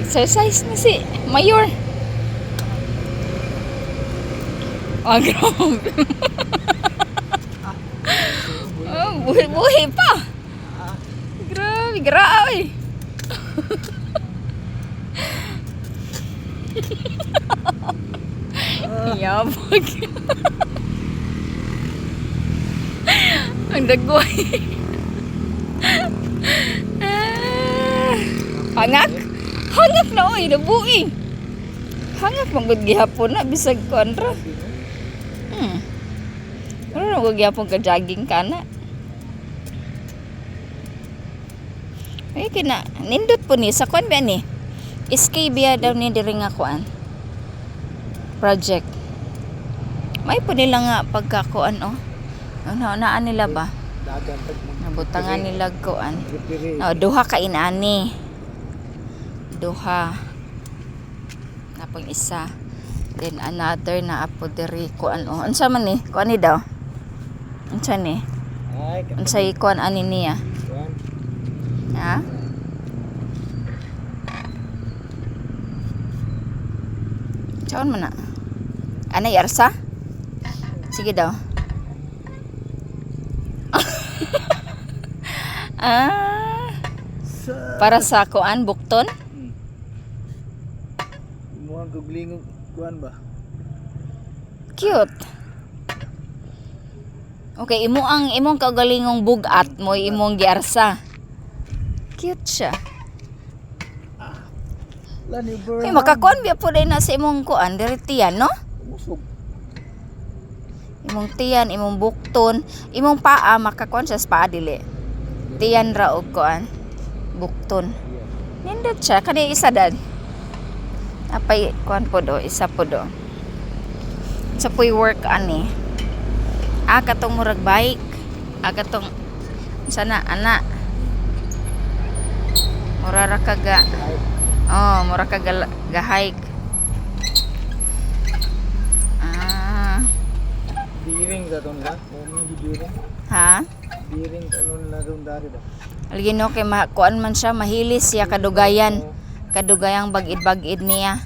Exercise na si Mayor. Oh, grabe. Oh, buhi-buhi pa. Grabe, grabe. Yabag. Ang dagoy. Hangak? Hangak na oy, nabuhi. Hangak manggod gihapon na bisag kontra. Ano na gihapon ka jogging ka na? Ay kina nindot po ni sa kuan ba ni? SKB daw ni diri nga kuan. Project. May po nila nga pagkakuan oh. Ano naan nila ba? Nabutangan nila kuan. No, duha ka inani. Duha. Napang isa. Then another na apo diri kuan oh. Unsa man ni? Kuan ni daw. Unsa ni? Unsay kuan ani niya? Ha? Saan mo na? Ano yarsa? Sige daw. Para sa kuan bukton? Mukhang guglingog kuan ba? Cute. Okay, imong kaugalingong bugat mo imong giarsa. Cute siya. Ay, makakuan biya po rin na sa imong kuan, diri tiyan, no? Musog. Imong tiyan, imong bukton, imong paa, makakuan siya sa paa dili. Tiyan ra og kuan, bukton. Nindot siya, kani isa dad. Apay, kuan po do, isa po do. Sa po'y work ani. Katong murag bike. Katong, sana, anak. Murara kaga. Oh, mura ka ga-hike. Biring ka doon ba? Biring. Ha? Biring ka doon na doon dari ba? Algino kay kuan man siya, mahilis siya kadugayan. Kadugayang bagid-bagid niya.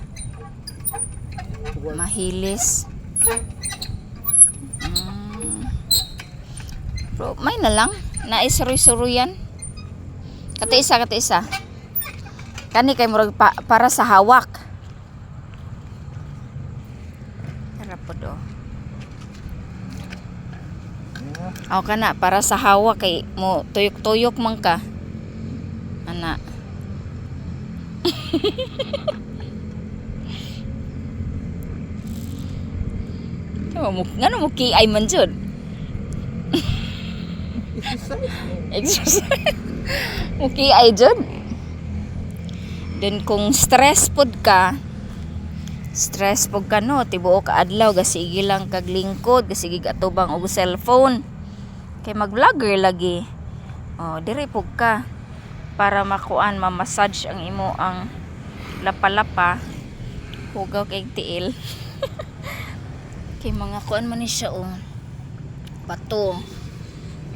Mahilis. Bro, may na lang. Naisuruy-suruyan. Kata isa. Kani kay murag para sa hawak. Tara po do. Aw kana para sa hawak kay mo tuyok-tuyok man ka. Ana. Ngano mo kiay man jud? Exercise. Mo kiay jud. Then kung stress pod ka no, tibuok ka adlaw gasigi lang kag lingkod, gasigi atubang og cellphone. Kay mag-vlogger lagi. Oh, diri pug ka para makuan ma-massage ang imo ang lapa-lapa. Hugaw kay tiil. Kay mga kuan man ni siya oh. Bato.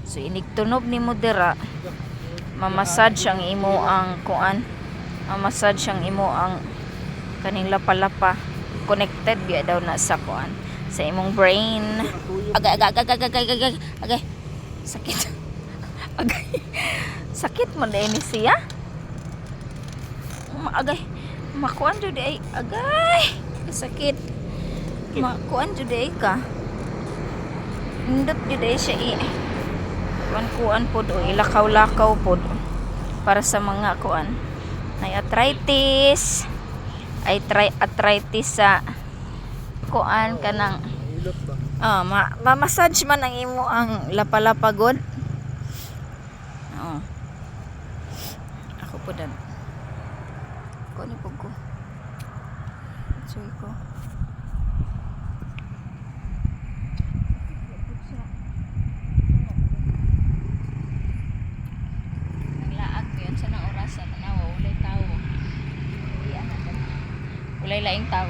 So inigtunog nimo dira. Ma-massage ang imo ang kuan. Massage ang imo ang kaning lapa-lapa, connected biya daw na sa kuan sa imong brain. Agay sakit. Agay sakit mo na ini siya. Agay makuan jud ay agay sakit. Makuan jud ay ka. Indot jud ay siya kuan pod o ilakaw-lakaw pod para sa mga kuan. Ay arthritis sa kuan kanang ma-massage man ang imo ang lapa-lapa god. Ako po dan ko ni pug ko ko naglaag ko yan sa nang oras sa tanawa ulay tao. Ulay laing tao.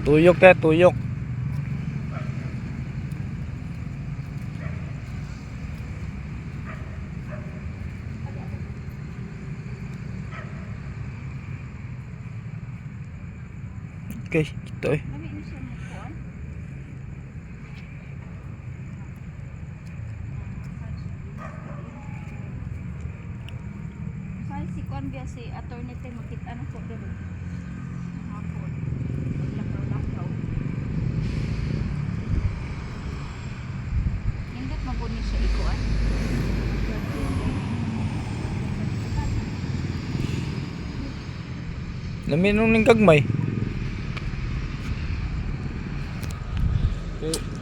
Tuyok te, tuyok. Okay, ito eh. Labi ni siya mo kuan. Say si kuan biya si attorney te makita na ko dito. Hapon. Lakaw-lakaw. Hindot man po ni siya ikuan. Naminong ning gagmay. Okay.